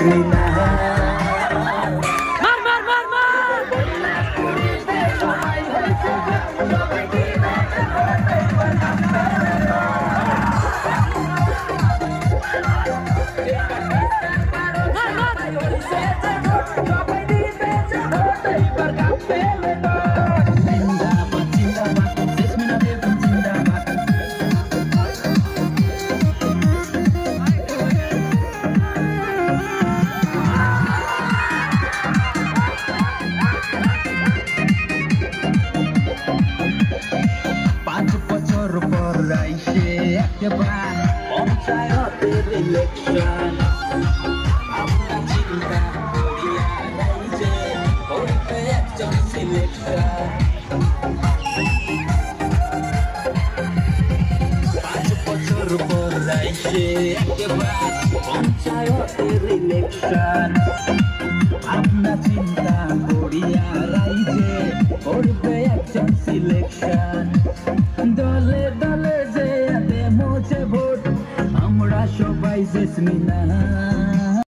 জেসমিনা মার মার মার মার পঞ্চায়েতের ইলেকশন আমরা চিন্তা করিয়া নাই যে করবে একজন সিলেকশন 5 বছর পর আইসে একবার পঞ্চায়েতের ইলেকশন আমরা চিন্তা করিয়া নাই যে করবে একজন সিলেকশন দলে দলে যে মুছে ভোট আমরা সবাই জেসমিনা